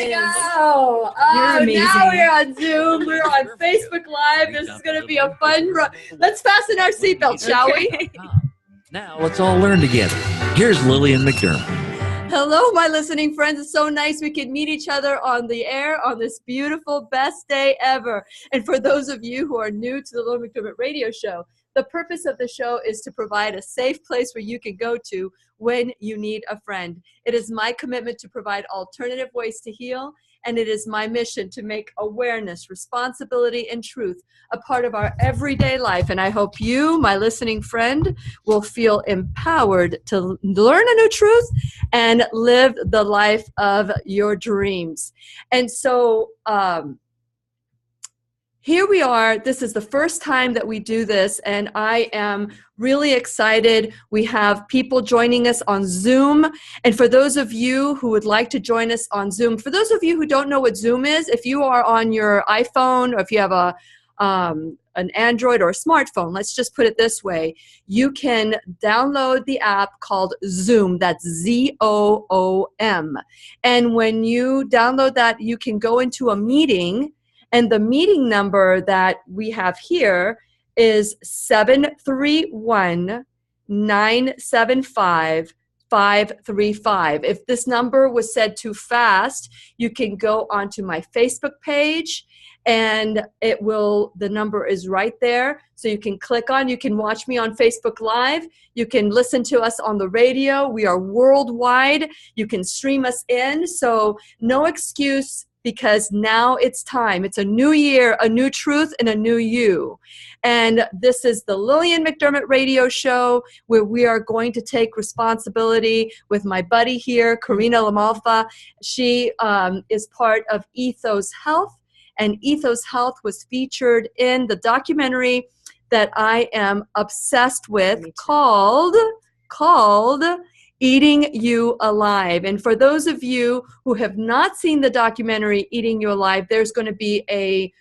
go. Oh, now we're on Zoom. We're on Facebook Live. This is going to be a fun run. Let's fasten our seatbelts, shall we? Now let's all learn together. Here's Lillian McDermott. Hello, my listening friends. It's so nice we can meet each other on the air on this beautiful, best day ever. And for those of you who are new to the Lillian McDermott Radio Show, the purpose of the show is to provide a safe place where you can go to when you need a friend. It is my commitment to provide alternative ways to heal, and it is my mission to make awareness, responsibility, and truth a part of our everyday life. And I hope you, my listening friend, will feel empowered to learn a new truth and live the life of your dreams. And so, here we are. This is the first time that we do this, and I am really excited. We have people joining us on Zoom. And for those of you who would like to join us on Zoom, for those of you who don't know what Zoom is, if you are on your iPhone or if you have an Android or a smartphone, let's just put it this way, you can download the app called Zoom. That's Z-O-O-M. And when you download that, you can go into a meeting. And the meeting number that we have here is 731-975-535. If this number was said too fast, you can go onto my Facebook page, and the number is right there. So you can click on, you can watch me on Facebook Live. You can listen to us on the radio. We are worldwide. You can stream us in. So no excuse, because now it's time. It's a new year, a new truth, and a new you. And this is the Lillian McDermott Radio Show, where we are going to take responsibility with my buddy here, Karina LaMalfa. She is part of Ethos Health, and Ethos Health was featured in the documentary that I am obsessed with called Eating You Alive. And for those of you who have not seen the documentary Eating You Alive, there's going to be a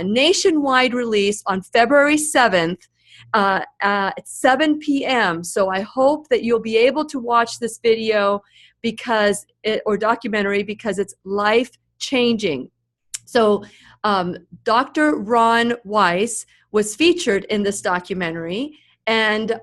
nationwide release on February 7th at 7 p.m. So I hope that you'll be able to watch this video or documentary because it's life-changing. So Dr. Ron Weiss was featured in this documentary, and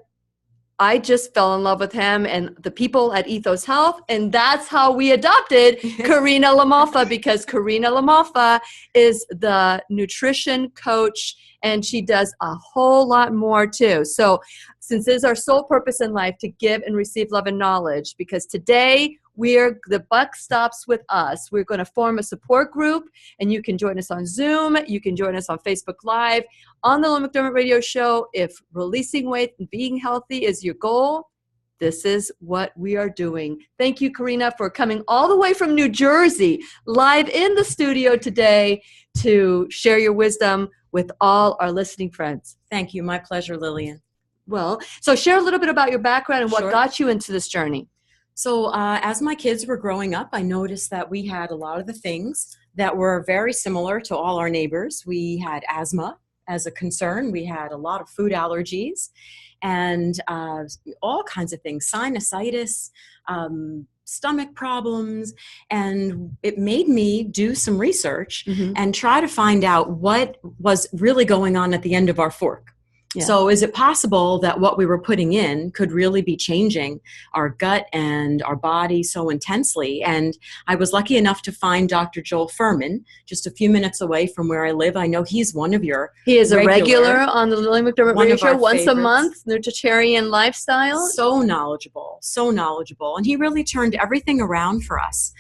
I just fell in love with him and the people at Ethos Health, and that's how we adopted Karina LaMalfa, because Karina LaMalfa is the nutrition coach, and she does a whole lot more too. So since it is our sole purpose in life to give and receive love and knowledge, because today the buck stops with us. We're going to form a support group, and you can join us on Zoom. You can join us on Facebook Live. On the Lillian McDermott Radio Show, if releasing weight and being healthy is your goal, this is what we are doing. Thank you, Karina, for coming all the way from New Jersey, live in the studio today to share your wisdom with all our listening friends. Thank you. My pleasure, Lillian. Well, so share a little bit about your background and what got you into this journey. So as my kids were growing up, I noticed that we had a lot of the things that were very similar to all our neighbors. We had asthma as a concern. We had a lot of food allergies and all kinds of things, sinusitis, stomach problems. And it made me do some research and try to find out what was really going on at the end of our fork. Yeah. So is it possible that what we were putting in could really be changing our gut and our body so intensely? And I was lucky enough to find Dr. Joel Furman just a few minutes away from where I live. I know he's one of your He is a regular on the Lillian McDermott Radio Show once a month, Nutritarian Lifestyle. So knowledgeable. And he really turned everything around for us.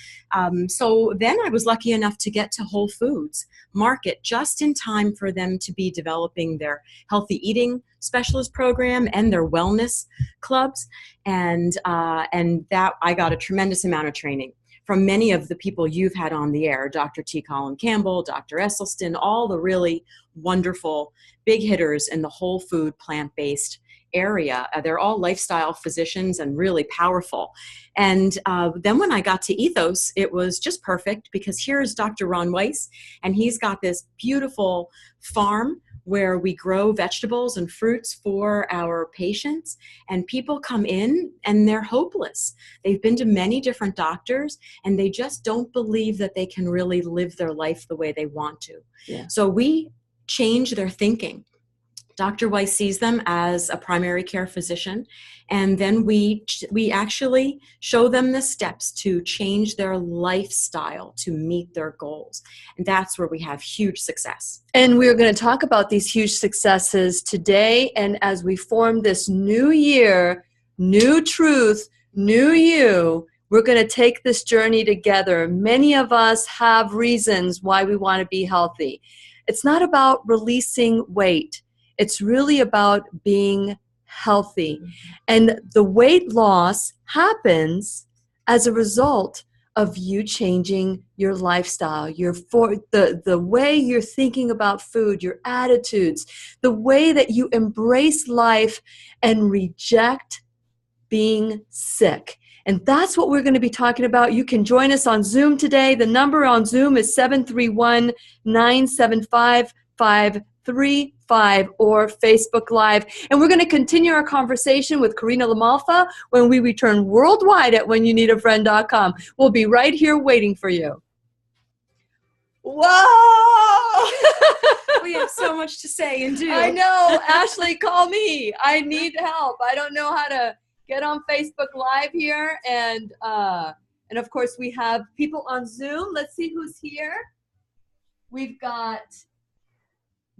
So then I was lucky enough to get to Whole Foods Market just in time for them to be developing their healthy eating specialist program and their wellness clubs. And that I got a tremendous amount of training from many of the people you've had on the air, Dr. T. Colin Campbell, Dr. Esselstyn, all the really wonderful big hitters in the whole food plant-based area. They're all lifestyle physicians and really powerful. And then when I got to Ethos, it was just perfect because here's Dr. Ron Weiss, and he's got this beautiful farm where we grow vegetables and fruits for our patients, and people come in and they're hopeless. They've been to many different doctors and they just don't believe that they can really live their life the way they want to. Yeah. So we change their thinking. Dr. Weiss sees them as a primary care physician, and then we actually show them the steps to change their lifestyle to meet their goals. And that's where we have huge success. And we're going to talk about these huge successes today. And as we form this new year, new truth, new you, we're going to take this journey together. Many of us have reasons why we want to be healthy. It's not about releasing weight. It's really about being healthy. And the weight loss happens as a result of you changing your lifestyle, the way you're thinking about food, your attitudes, the way that you embrace life and reject being sick. And that's what we're going to be talking about. You can join us on Zoom today. The number on Zoom is 731-975-5335 or Facebook Live. And we're going to continue our conversation with Karina LaMalfa when we return worldwide at whenyounneedafriend.com. We'll be right here waiting for you. Whoa! We have so much to say and do. I know. Ashley, call me. I need help. I don't know how to get on Facebook Live here. And of course, we have people on Zoom. Let's see who's here. We've got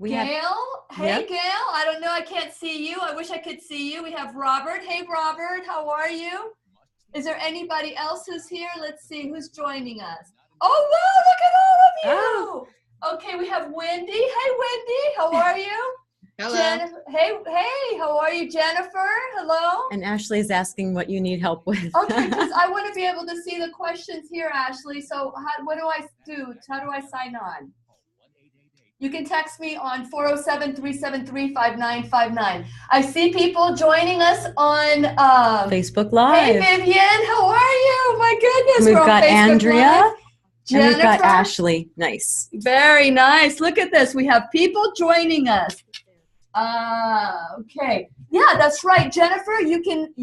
Gail. Hey, Gail. I don't know. I can't see you. I wish I could see you. We have Robert. Hey, Robert. How are you? Is there anybody else who's here? Let's see who's joining us. Oh, wow. Look at all of you. Oh. Okay. We have Wendy. Hey, Wendy. How are you? Hello. Hey. How are you, Jennifer? Hello. And Ashley is asking what you need help with. Okay. Because I want to be able to see the questions here, Ashley. So what do I do? How do I sign on? You can text me on 407-373-5959. I see people joining us on Facebook Live. Hey, Vivian, how are you? My goodness. We've we're on got Facebook Andrea. Live. Jennifer. And we've got Ashley. Nice. Very nice. Look at this. We have people joining us. Okay. Yeah, that's right. Jennifer, you can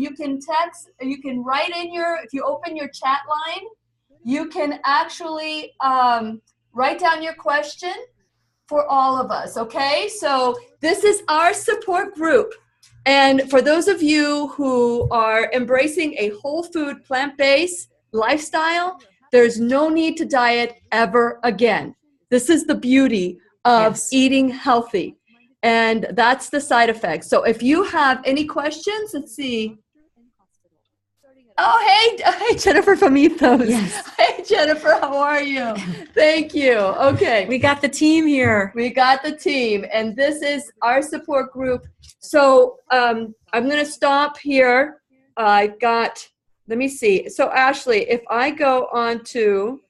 text, you can write in if you open your chat line, you can actually write down your question for all of us, okay? So this is our support group. And for those of you who are embracing a whole food, plant-based lifestyle, there's no need to diet ever again. This is the beauty of eating healthy. And that's the side effect. So if you have any questions, let's see. Oh, hey, Jennifer from Ethos. Yes. Hey, Jennifer, how are you? Thank you. Okay. We got the team here. We got the team, and this is our support group. So I'm going to stop here. Let me see. So Ashley, if I want to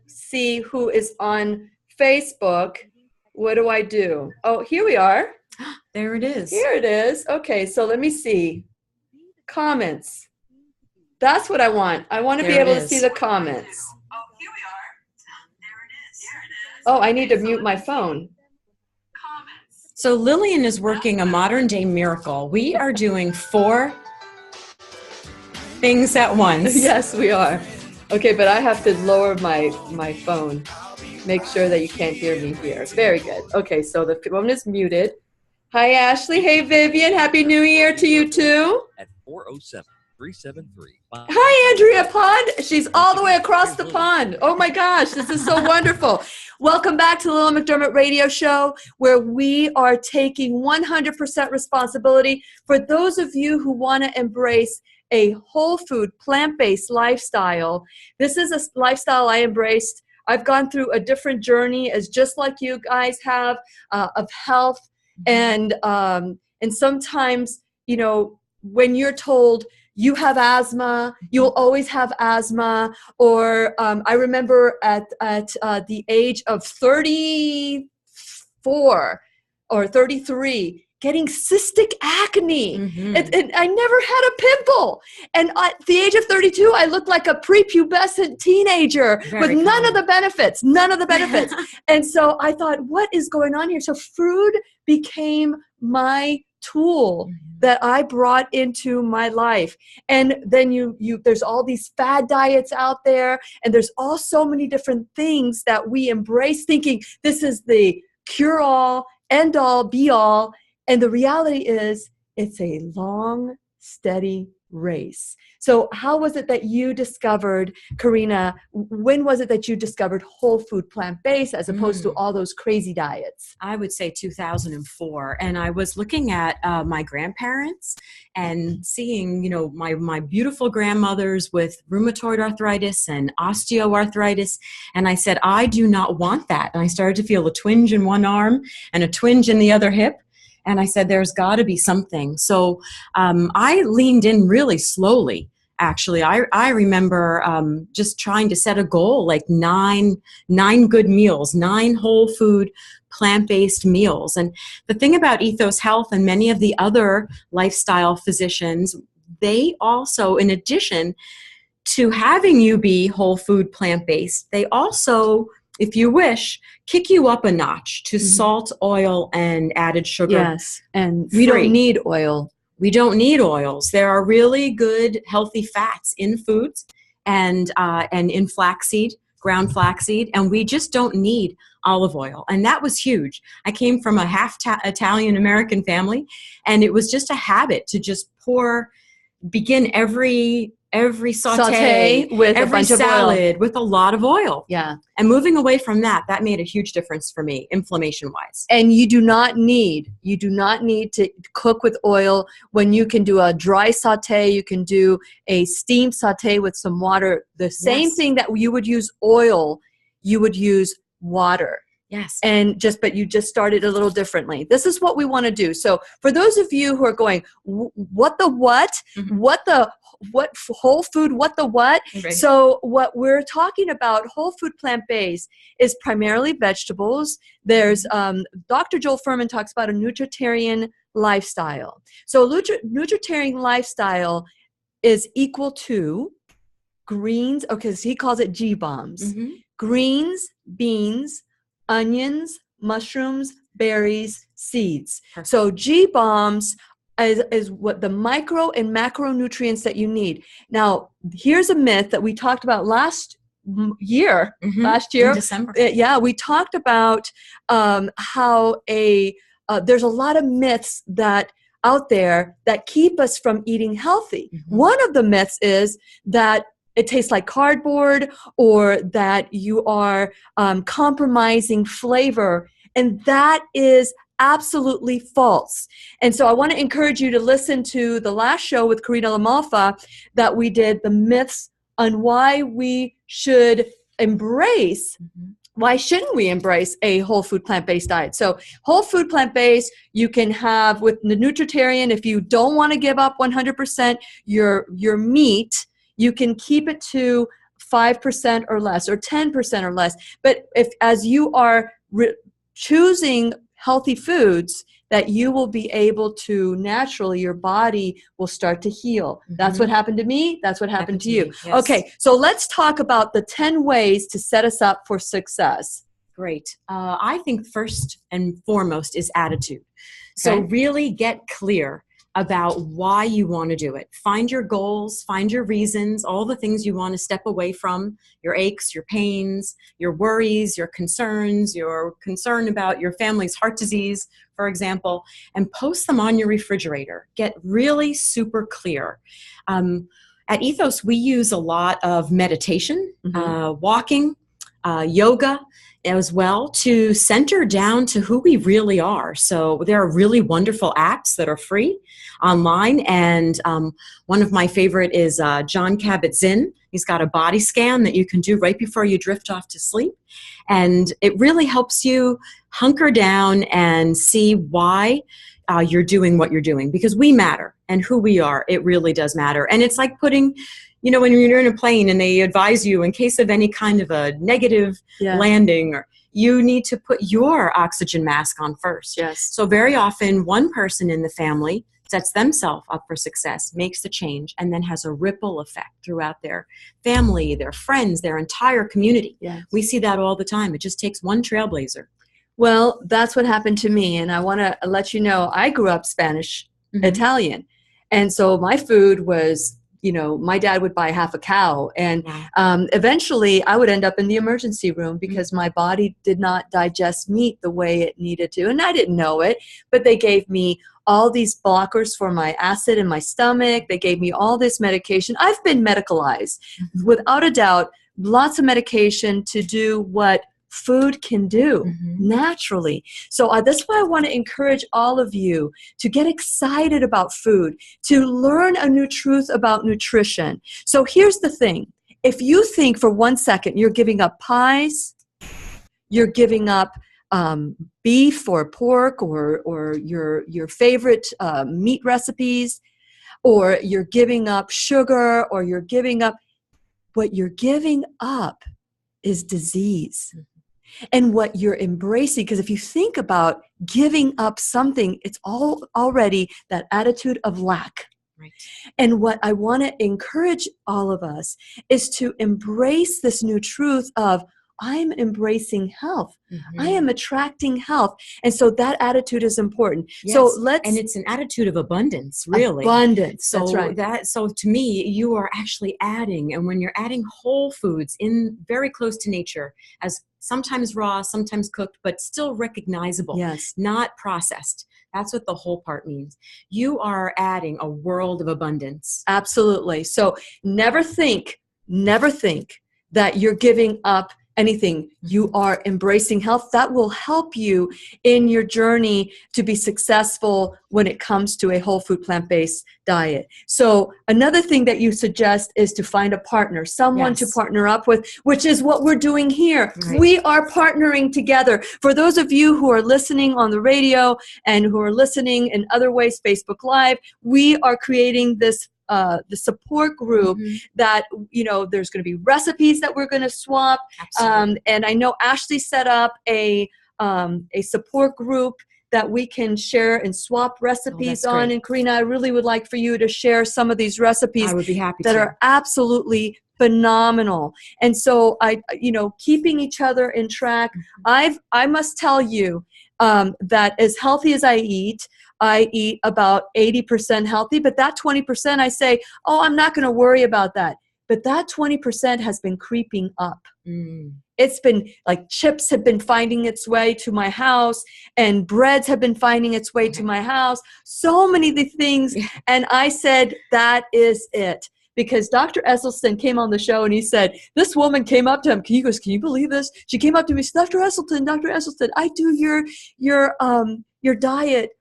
see who is on Facebook, what do I do? Oh, here we are. There it is. Here it is. Okay, so let me see. Comments. That's what I want. I want to be able to see the comments. Oh, here we are. There it is. Oh, I need to mute my phone. Comments. So Lillian is working a modern day miracle. We are doing 4 things at once. Yes, we are. Okay, but I have to lower my phone. Make sure that you can't hear me here. Very good. Okay, so the phone is muted. Hi, Ashley. Hey, Vivian. Happy New Year to you, too. At 407-373. Hi, Andrea Pond. She's all the way across the pond. Oh, my gosh. This is so wonderful. Welcome back to the Lillian McDermott Radio Show, where we are taking 100% responsibility for those of you who want to embrace a whole food, plant-based lifestyle. This is a lifestyle I embraced. I've gone through a different journey, as just like you guys have, of health. And sometimes, when you're told you have asthma, you'll always have asthma, or I remember at the age of 34 or 33, getting cystic acne. Mhm. And I never had a pimple. And at the age of 32, I looked like a prepubescent teenager Very with none of common. the benefits, And so I thought, what is going on here? So food became my tool that I brought into my life. And then there's all these fad diets out there, and there's all so many different things that we embrace thinking this is the cure-all, end-all, be-all. And the reality is it's a long, steady race. So how was it that you discovered, Karina, when was it that you discovered whole food plant-based as opposed to all those crazy diets? I would say 2004. And I was looking at my grandparents and seeing, my beautiful grandmothers with rheumatoid arthritis and osteoarthritis. And I said, I do not want that. And I started to feel a twinge in one arm and a twinge in the other hip. And I said, there's got to be something. So I leaned in really slowly, actually. I remember just trying to set a goal, like nine good meals, 9 whole food, plant-based meals. And the thing about Ethos Health and many of the other lifestyle physicians, they also, in addition to having you be whole food, plant-based, they also, if you wish, kick you up a notch to salt, oil, and added sugar. Yes, and we don't need oil. We don't need oils. There are really good, healthy fats in foods and in flaxseed, ground flaxseed, and we just don't need olive oil. And that was huge. I came from a half Italian-American family, and it was just a habit to just begin every saute with every a bunch salad of oil. with a lot of oil. Yeah. And moving away from that made a huge difference for me, inflammation-wise. And you do not need to cook with oil when you can do a dry saute, you can do a steam saute with some water. The same thing that you would use oil, you would use water. Yes. But you just started a little differently. This is what we want to do. So for those of you who are going, what the what? What whole food? What the what? Right. So what we're talking about, whole food plant-based, is primarily vegetables. There's Dr. Joel Fuhrman talks about a nutritarian lifestyle. So nutritarian lifestyle is equal to greens. Okay, so he calls it G-bombs. Greens, beans, onions, mushrooms, berries, seeds. Perfect. So G-bombs is what the micro and macronutrients that you need. Now, here's a myth that we talked about last year. In December. We talked about how there's a lot of myths that out there that keep us from eating healthy. One of the myths is that it tastes like cardboard, or that you are compromising flavor. And that is absolutely false. And so I want to encourage you to listen to the last show with Karina LaMalfa that we did, the myths on why we should embrace why shouldn't we embrace a whole food plant-based diet? So whole food plant-based, you can have with the nutritarian, if you don't want to give up 100% your meat, you can keep it to 5% or less, or 10% or less. But as you are choosing healthy foods, that you will be able to naturally, your body will start to heal. That's what happened to me. That's what happened to you. Me, yes. Okay, so let's talk about the 10 ways to set us up for success. Great. I think first and foremost is attitude. So really get clear about why you want to do it. Find your goals, find your reasons, all the things you want to step away from, your aches, your pains, your worries, your concerns, your concern about your family's heart disease, for example, and post them on your refrigerator. Get really super clear. At Ethos, we use a lot of meditation, walking, yoga, as well, to center down to who we really are. So there are really wonderful apps that are free online, and one of my favorite is John Kabat-Zinn. He's got a body scan that you can do right before you drift off to sleep, and it really helps you hunker down and see why you're doing what you're doing, because we matter, and who we are, it really does matter. And it's like putting, when you're in a plane and they advise you in case of any kind of a negative landing, or you need to put your oxygen mask on first. Yes. So very often one person in the family sets themselves up for success, makes the change, and then has a ripple effect throughout their family, their friends, their entire community. Yes. We see that all the time. It just takes one trailblazer. Well, that's what happened to me. And I want to let you know, I grew up Spanish, Italian. And so my food was, my dad would buy half a cow. And eventually I would end up in the emergency room because my body did not digest meat the way it needed to. And I didn't know it, but they gave me all these blockers for my acid in my stomach. They gave me all this medication. I've been medicalized, without a doubt, lots of medication to do what food can do naturally. So that's why I want to encourage all of you to get excited about food, to learn a new truth about nutrition. So here's the thing. If you think for 1 second you're giving up pies, you're giving up beef or pork or your favorite meat recipes, or you're giving up sugar, or you're giving up, what you're giving up is disease. And what you're embracing, because if you think about giving up something, it's already that attitude of lack. Right. And what I want to encourage all of us is to embrace this new truth of, I'm embracing health. I am attracting health. And so that attitude is important. Yes. So and it's an attitude of abundance, really. Abundance. So that's right. So to me, you are actually adding, and when you're adding whole foods in very close to nature, as sometimes raw, sometimes cooked, but still recognizable, Yes. not processed. That's what the whole part means. You are adding a world of abundance. Absolutely. So never think that you're giving up anything. You are embracing health. That will help you in your journey to be successful when it comes to a whole food plant-based diet. So another thing that you suggest is to find a partner, someone to partner up with, which is what we're doing here. Right. We are partnering together. For those of you who are listening on the radio and who are listening in other ways, Facebook Live, we are creating this the support group that, there's going to be recipes that we're going to swap. And I know Ashley set up a support group that we can share and swap recipes on. Great. And Karina, I really would like for you to share some of these recipes I would be happy that to. are absolutely phenomenal. And so keeping each other in track, I must tell you that as healthy as I eat about 80% healthy, but that 20% I say, I'm not going to worry about that. But that 20% has been creeping up. It's been like chips have been finding its way to my house, and breads have been finding its way to my house. So many of the things. And I said, that is it. Because Dr. Esselstyn came on the show and he said, this woman came up to him. He goes, can you believe this? She came up to me, Dr. Esselstyn, I do your diet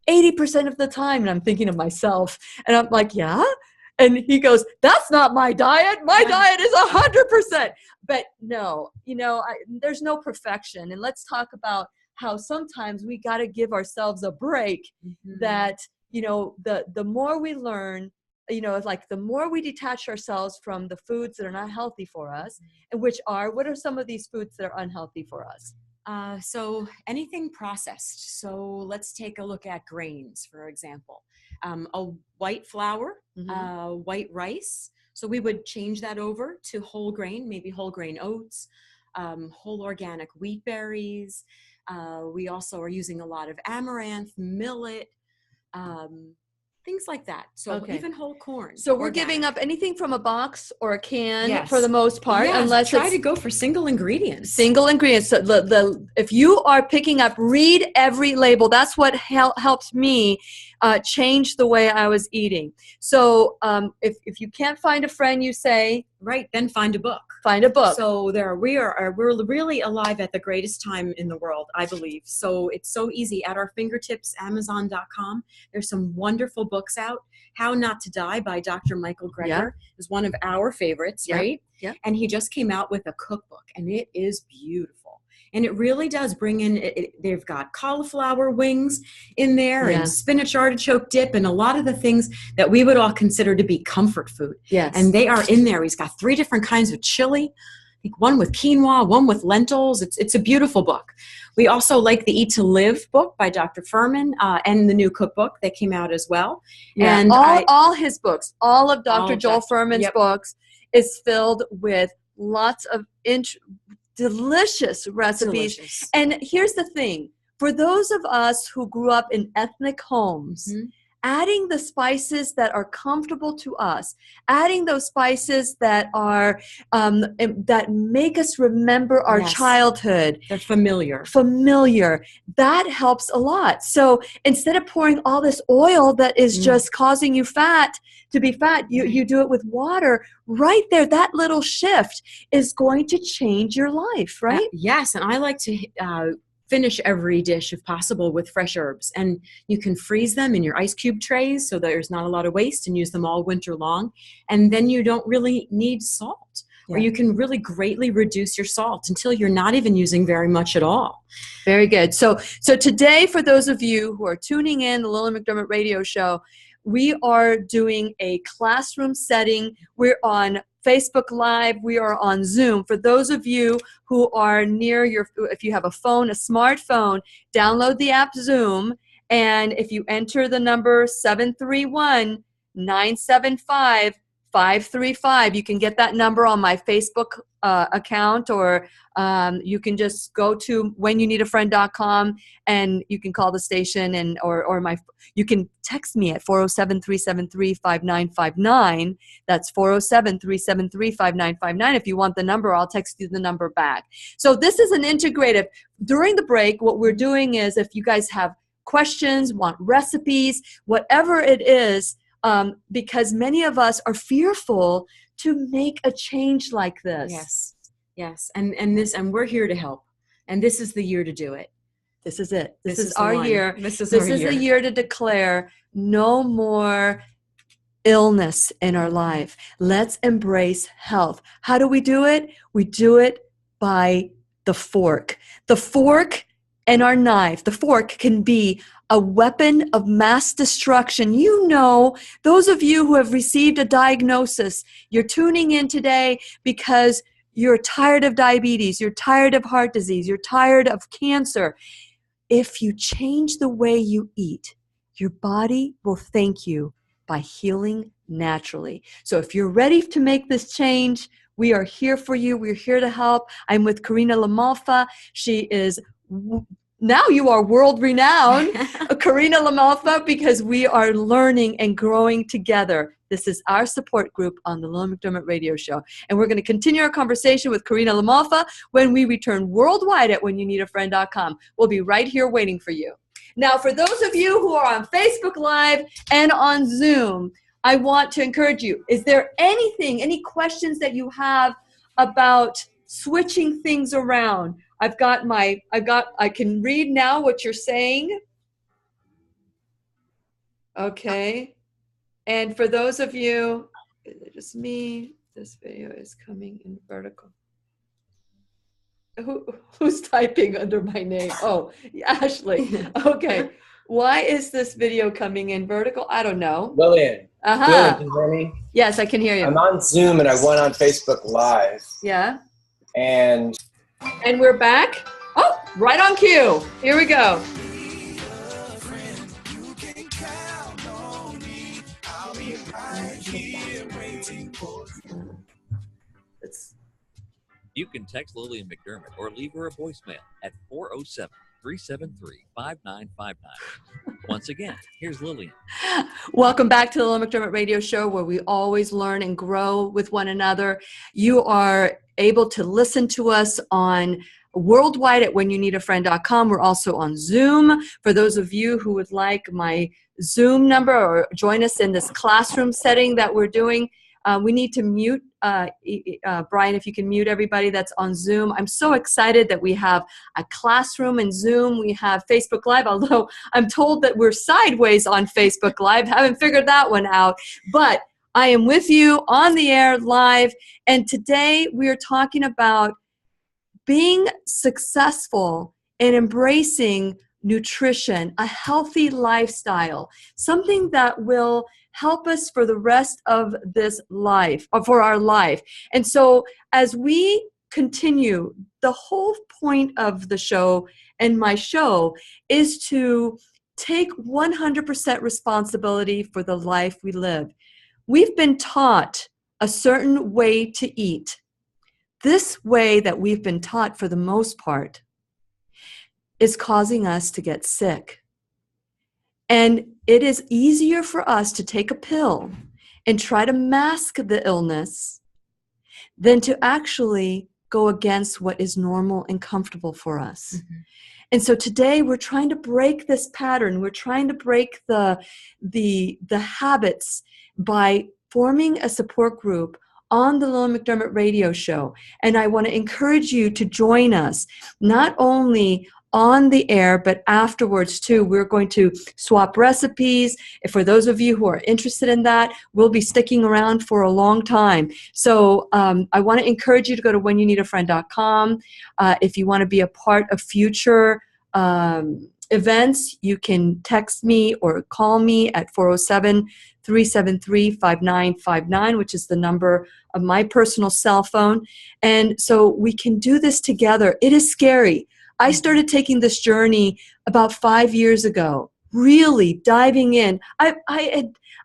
80% of the time. And I'm thinking of myself. And I'm like, yeah? And he goes, that's not my diet. My diet is 100%. But no, there's no perfection. And let's talk about how sometimes we got to give ourselves a break that, the more we learn, the more we detach ourselves from the foods that are not healthy for us, and what are some of these foods that are unhealthy for us? So anything processed. So let's take a look at grains, for example. A white flour, white rice. So we would change that over to whole grain, maybe whole grain oats, whole organic wheat berries. We also are using a lot of amaranth, millet, things like that. So even whole corn. So we're giving up anything from a box or a can for the most part, unless try to go for single ingredients. Single ingredients. So if you are picking up, read every label. That's what helped me change the way I was eating. So if you can't find a friend, you say, right, then find a book. Find a book. So we're really alive at the greatest time in the world, I believe. So it's so easy at our fingertips, Amazon.com. There's some wonderful books out. How Not to Die by Dr. Michael Greger is one of our favorites, right? Yeah. And he just came out with a cookbook, and it is beautiful. And it really does bring in, they've got cauliflower wings in there and spinach artichoke dip and a lot of the things that we would all consider to be comfort food. Yes. And they are in there. He's got 3 different kinds of chili. think one with quinoa, one with lentils. It's a beautiful book. We also like the Eat to Live book by Dr. Furman, and the new cookbook that came out as well. Yeah, And all his books, all of Dr. Joel Dr. Furman's Yep. books is filled with lots of delicious recipes. delicious. And here's the thing, for those of us who grew up in ethnic homes, Mhm. adding the spices that are comfortable to us, adding those spices that are that make us remember our Yes. childhood, They're familiar. that helps a lot. So instead of pouring all this oil that is just causing you to be fat, you do it with water. Right there, that little shift is going to change your life, right? Yes, and I like to finish every dish if possible with fresh herbs, and you can freeze them in your ice cube trays so there's not a lot of waste, and use them all winter long, and then you don't really need salt. Or you can really greatly reduce your salt until you're not even using very much at all. Very good. So today, for those of you who are tuning in the Lillian McDermott Radio Show, we are doing a classroom setting. We're on Facebook Live. We are on Zoom. For those of you who are near if you have a phone, a smartphone, download the app Zoom. And if you enter the number 731-975-535, you can get that number on my Facebook account, or you can just go to whenyouneedafriend.com and you can call the station, and you can text me at 407-373-5959. That's 407-373-5959. If you want the number, I'll text you the number back. So this is an integrative. During the break, what we're doing is, if you guys have questions, want recipes, whatever it is, because many of us are fearful to make a change like this. Yes, and we're here to help, and this is the year to do it. This is it. This is the our one. year. This is the year to declare no more illness in our life. Let's embrace health. How do we do it? We do it by the fork. The fork and our knife. The fork can be a weapon of mass destruction. You know, those of you who have received a diagnosis, you're tuning in today because you're tired of diabetes, you're tired of heart disease, you're tired of cancer. If you change the way you eat, your body will thank you by healing naturally. So if you're ready to make this change, we are here for you. We're here to help. I'm with Karina LaMalfa. She is, now you are world renowned, Karina LaMalfa, because we are learning and growing together. This is our support group on the Lillian McDermott Radio Show. And we're going to continue our conversation with Karina LaMalfa when we return worldwide at whenyouneedafriend.com. We'll be right here waiting for you. Now, for those of you who are on Facebook Live and on Zoom, I want to encourage you. Is there any questions that you have about switching things around? I can read now what you're saying. Okay. And for those of you, is it just me? This video is coming in vertical. Who's typing under my name? Oh, Ashley. Okay. Why is this video coming in vertical? I don't know. Lillian. Uh-huh. Lillian, can you hear me? Yes, I can hear you. I'm on Zoom and I went on Facebook Live. Yeah. And we're back. Oh, right on cue. Here we go. You can text Lillian McDermott or leave her a voicemail at 407-373-5959. Once again, here's Lillian. Welcome back to the Lillian McDermott Radio Show, where we always learn and grow with one another. You are able to listen to us on worldwide at whenyouneedafriend.com. We're also on Zoom. For those of you who would like my Zoom number or join us in this classroom setting that we're doing, we need to mute, Brian, if you can mute everybody that's on Zoom. I'm so excited that we have a classroom in Zoom. We have Facebook Live, although I'm told that we're sideways on Facebook Live. Haven't figured that one out. But I am with you on the air live. And today we are talking about being successful in embracing nutrition, a healthy lifestyle, something that will help us for the rest of this life, or for our life. And so as we continue. The whole point of the show and my show is to take 100% responsibility for the life we live. We've been taught a certain way to eat. This way that we've been taught for the most part is causing us to get sick. And it is easier for us to take a pill and try to mask the illness than to actually go against what is normal and comfortable for us. Mm-hmm. And so today we're trying to break this pattern. We're trying to break the habits by forming a support group on the Lillian McDermott Radio Show. And I want to encourage you to join us, not only on the air, but afterwards too. We're going to swap recipes. For those of you who are interested in that, we'll be sticking around for a long time. So I want to encourage you to go to whenyouneedafriend.com. If you want to be a part of future events, you can text me or call me at 407-373-5959, which is the number of my personal cell phone. And so we can do this together. It is scary. I started taking this journey about 5 years ago, really diving in. I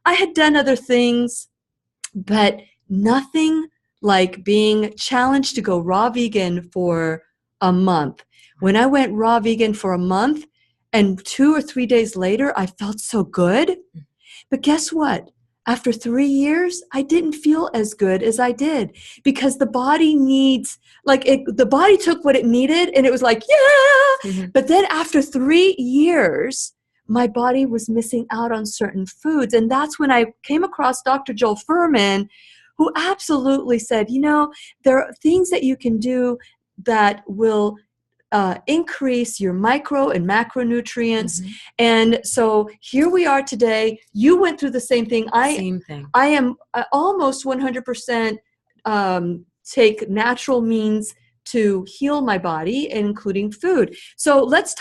had done other things, but nothing like being challenged to go raw vegan for a month. When I went raw vegan for a month and 2 or 3 days later, I felt so good. But guess what? After 3 years, I didn't feel as good as I did because the body needs, the body took what it needed and it was like, yeah. Mm-hmm. But then after 3 years, my body was missing out on certain foods. And that's when I came across Dr. Joel Fuhrman, who absolutely said, there are things that you can do that will increase your micro and macronutrients. Mm-hmm. And so here we are today. You went through the same thing. Same thing. I am almost 100% take natural means to heal my body, including food. So let's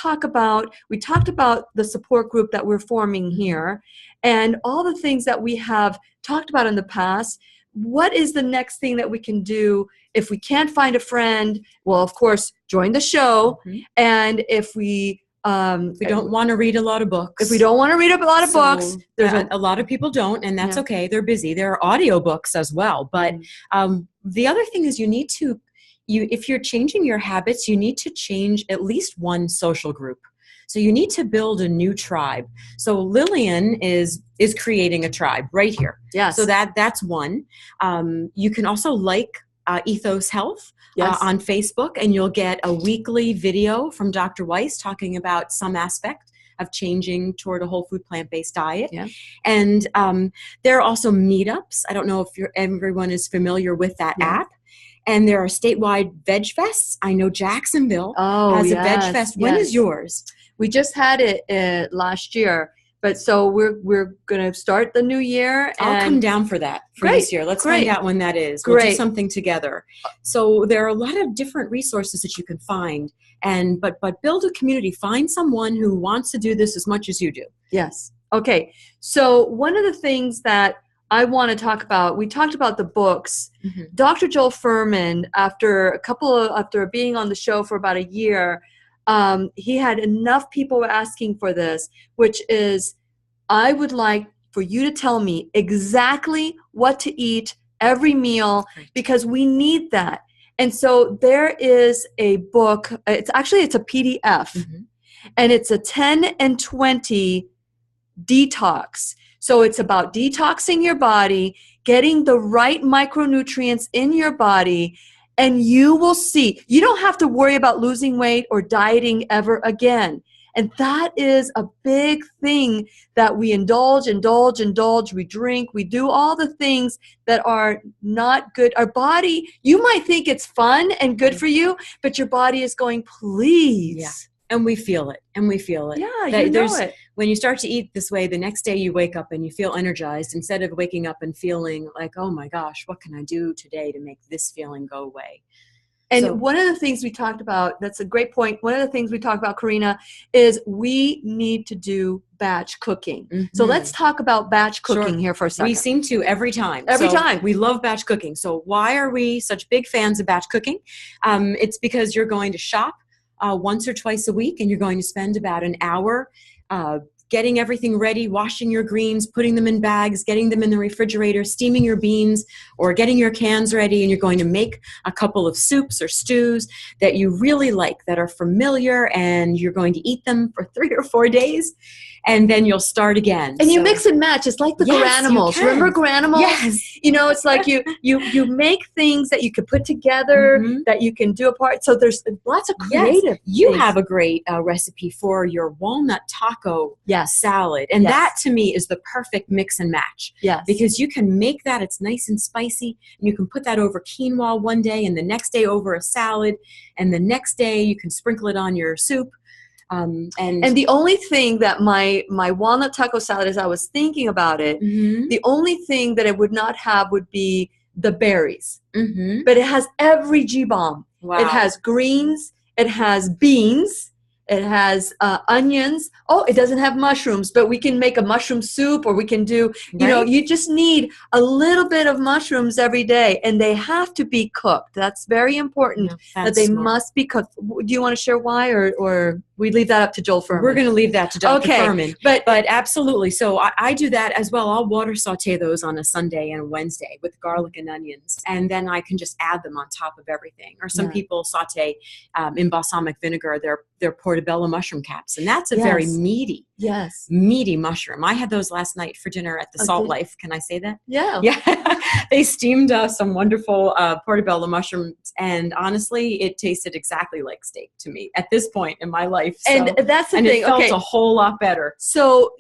we talked about the support group that we're forming here and all the things that we have talked about in the past. What is the next thing that we can do if we can't find a friend? Well, of course, join the show. Mm-hmm. And if we don't want to read a lot of books. If we don't want to read a lot of books, there's a lot of people don't, and that's okay. They're busy. There are audiobooks as well. But the other thing is if you're changing your habits, you need to change at least one social group. So you need to build a new tribe. So Lillian is creating a tribe right here. Yes. So that's one. You can also Ethos Health on Facebook, and you'll get a weekly video from Dr. Weiss talking about some aspect of changing toward a whole food plant-based diet. Yeah. And there are also meetups. I don't know if everyone is familiar with that app. And there are statewide veg fests. I know Jacksonville has a veg fest. When is yours? We just had it last year. But so we're going to start the new year. And I'll come down for that this year. Let's find out when that is. We'll do something together. So there are a lot of different resources that you can find. But build a community. Find someone who wants to do this as much as you do. Yes. Okay. So one of the things that I want to talk about, we talked about the books. Mm-hmm. Dr. Joel Fuhrman, after being on the show for about a year, he had enough people asking for this, which is, I would like for you to tell me exactly what to eat every meal, because we need that. And so there is a book, it's a PDF, mm-hmm. and it's a 10 and 20 detox. So it's about detoxing your body, getting the right micronutrients in your body, and you will see. You don't have to worry about losing weight or dieting ever again. And that is a big thing that we indulge. We drink, we do all the things that are not good. Our body, you might think it's fun and good for you, but your body is going, please. Yeah. And we feel it. Yeah, you know it. When you start to eat this way, the next day you wake up and you feel energized instead of waking up and feeling like, oh my gosh, what can I do today to make this feeling go away? And So- one of the things we talked about, that's a great point. One of the things we talked about, Karina, is we need to do batch cooking. So Mhm. let's talk about batch cooking Sure. here for a second. We seem to every time. Every So time. We love batch cooking. So why are we such big fans of batch cooking? It's because you're going to shop once or twice a week, and you're going to spend about an hour getting everything ready, washing your greens, putting them in bags, getting them in the refrigerator, steaming your beans, or getting your cans ready, and you're going to make a couple of soups or stews that you really like, that are familiar, and you're going to eat them for 3 or 4 days, and then you'll start again. And you So- mix and match. It's like the Yes, you granimals. can. Remember granimals? Yes. You know, it's like you make things that you could put together, Mhm. that you can do apart. So there's lots of Yes. creative. You things. have a great recipe for your walnut taco Yes. salad. And Yes. that to me is the perfect mix and match, Yes. because you can make that. It's nice and spicy, and you can put that over quinoa one day, and the next day over a salad, and the next day you can sprinkle it on your soup. And the only thing that my walnut taco salad, as I was thinking about it, Mhm. the only thing that it would not have would be the berries. Mhm. But it has every G-bomb. Wow. It has greens. It has beans. It has onions. Oh, it doesn't have mushrooms, but we can make a mushroom soup, or we can do, you know, Right. you just need a little bit of mushrooms every day, and they have to be cooked. That's very important, Yeah, that that's they smart. must be cooked. Do you want to share why, or we leave that up to Joel Furman? We're going to leave that to Dr. Okay, Furman. but But absolutely. So I do that as well. I'll water saute those on a Sunday and a Wednesday with garlic and onions. And then I can just add them on top of everything. Or some Yeah. people saute in balsamic vinegar their portobello mushroom caps. And that's a very Yes. meaty mushroom. I had those last night for dinner at the Oh, Salt did- Life. Can I say that? Yeah. Yeah. They steamed some wonderful portobello mushrooms. And honestly, it tasted exactly like steak to me at this point in my life. So, And that's the and thing. it felt Okay. a whole lot better. So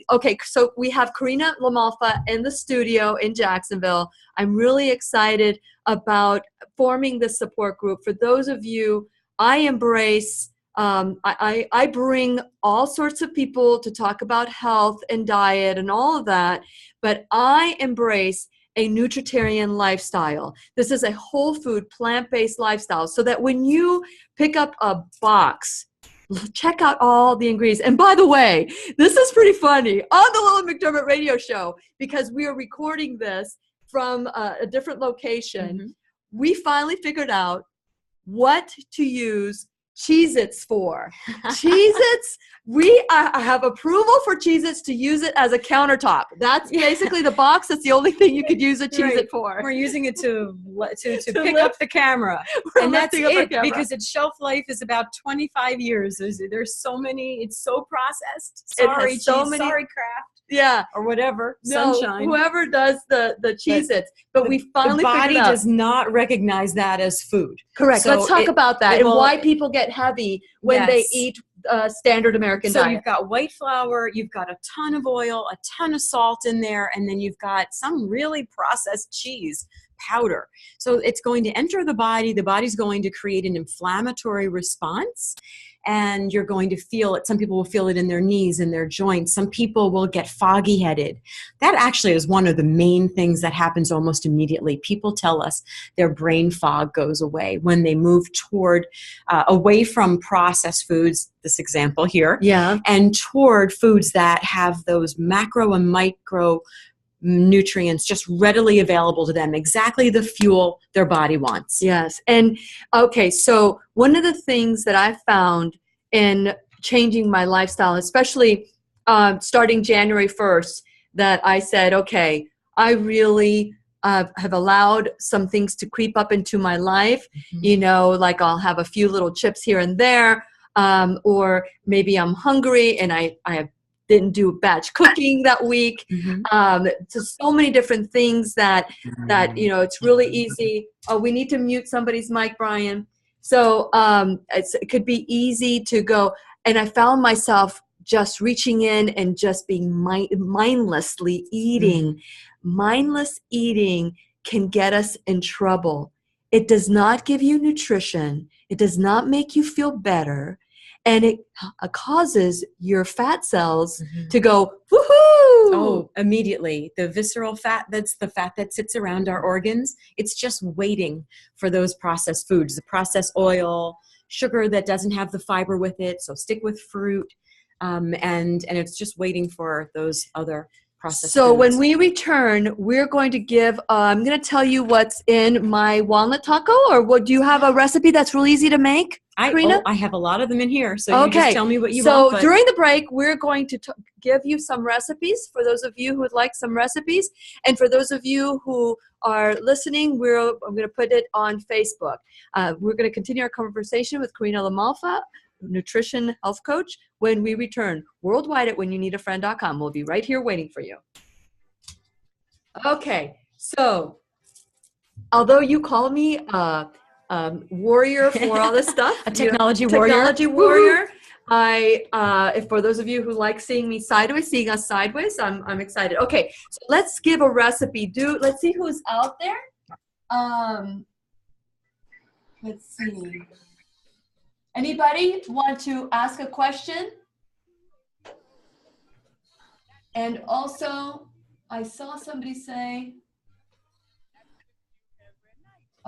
we have Karina LaMalfa in the studio in Jacksonville. I'm really excited about forming this support group. For those of you, I embrace, I bring all sorts of people to talk about health and diet and all of that, but I embrace a nutritarian lifestyle. This is a whole food, plant-based lifestyle, so that when you pick up a box, check out all the ingredients. And by the way, this is pretty funny on the Lillian McDermott Radio Show, because we are recording this from a different location. Mhm. We finally figured out what to use Cheez-Its for. Cheez-Its, I have approval for Cheez-Its to use it as a countertop. That's basically the box. That's the only thing you could use a Cheez-It Right. for. We're using it to pick lift- up the camera. We're And that's lifting up our it, camera. because its shelf life is about 25 years. There's so many, it's so processed. It has Sorry, so cheese, many- sorry, Kraft, Yeah. or whatever, No, Sunshine. whoever does the Cheez-Its. But we The finally body figured out. does not recognize that as food. Correct. So Let's talk about that, it and will- why people get heavy when they Yes. eat standard American So diet. you've got white flour, you've got a ton of oil, a ton of salt in there, and then you've got some really processed cheese powder. So it's going to enter the body. The body's going to create an inflammatory response, and you're going to feel it. Some people will feel it in their knees and their joints. Some people will get foggy headed. That actually is one of the main things that happens almost immediately. People tell us their brain fog goes away when they move toward, away from processed foods, this example here, Yeah. and toward foods that have those macro and micro nutrients just readily available to them, exactly the fuel their body wants. Yes. And okay, so one of the things that I found in changing my lifestyle, especially starting January 1st, that I said, okay, I really have allowed some things to creep up into my life. You know, like I'll have a few little chips here and there, or maybe I'm hungry and I didn't do batch cooking that week. So many different things that you know, it's really easy. Oh, we need to mute somebody's mic, Brian. So it could be easy to go, and I found myself just reaching in and just being mindlessly eating. Mindless eating can get us in trouble. It does not give you nutrition. It does not make you feel better. And it causes your fat cells to go, woohoo, Oh, immediately. The visceral fat, that's the fat that sits around our organs. It's just waiting for those processed foods, the processed oil, sugar that doesn't have the fiber with it. So stick with fruit. And it's just waiting for those other processed So foods. when we return, we're going to give, I'm going to tell you what's in my walnut taco, or what, do you have a recipe that's real easy to make, Karina? I have a lot of them in here, so you just tell me what you want. So but- during the break, we're going to give you some recipes for those of you who would like some recipes. And for those of you who are listening, I'm going to put it on Facebook. We're going to continue our conversation with Karina LaMalfa, nutrition health coach, when we return worldwide at whenyouneedafriend.com. We'll be right here waiting for you. Okay, so although you call me warrior for all this stuff, A technology warrior. If for those of you who like seeing us sideways, I'm excited. Okay, so let's give a recipe. Let's see who's out there. Let's see. Anybody want to ask a question? And also, I saw somebody say,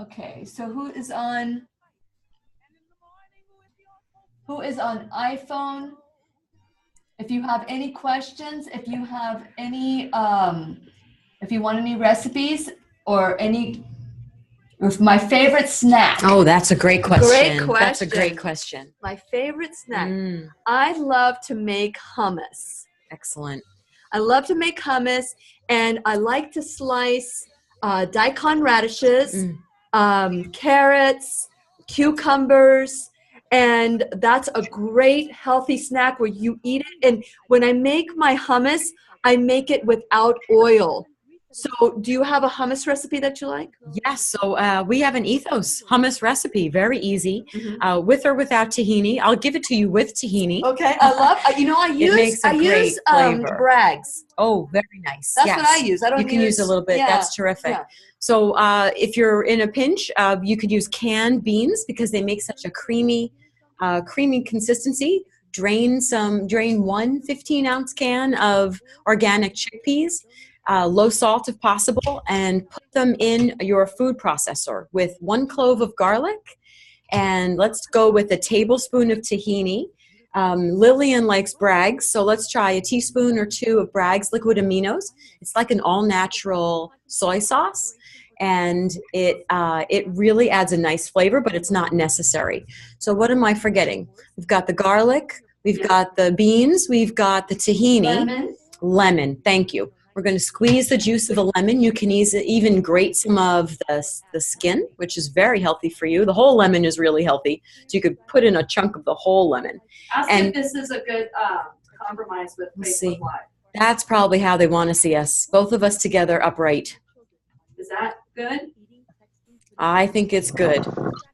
okay, so who is on iPhone? If you have any questions, if you have any, if you want any recipes or any, my favorite snack. Oh, that's a great question. Great question. That's a great question. My favorite snack. I love to make hummus. Excellent. I love to make hummus, and I like to slice daikon radishes, carrots, cucumbers, and that's a great healthy snack where you eat it. And when I make my hummus, I make it without oil. So do you have a hummus recipe that you like? Yes. So we have an Ethos hummus recipe. Very easy. With or without tahini. I'll give it to you with tahini. Okay. I love, I use Bragg's. Oh, very nice. That's what I use. You can use a little bit. Yeah, that's terrific. Yeah. So if you're in a pinch, you could use canned beans because they make such a creamy consistency. Drain 1 15-ounce can of organic chickpeas. Low salt if possible, and put them in your food processor with 1 clove of garlic, and let's go with a tablespoon of tahini. Lillian likes Bragg's, so let's try a teaspoon or 2 of Bragg's liquid aminos. It's like an all-natural soy sauce, and it really adds a nice flavor, but it's not necessary. So what am I forgetting? We've got the garlic, we've got the beans, we've got the tahini. Lemon, thank you. We're going to squeeze the juice of a lemon. You can even grate some of the skin, which is very healthy for you. The whole lemon is really healthy. So you could put in a chunk of the whole lemon. Ask if this is a good compromise with Facebook Live. That's probably how they want to see us. Both of us together upright. Is that good? I think it's good.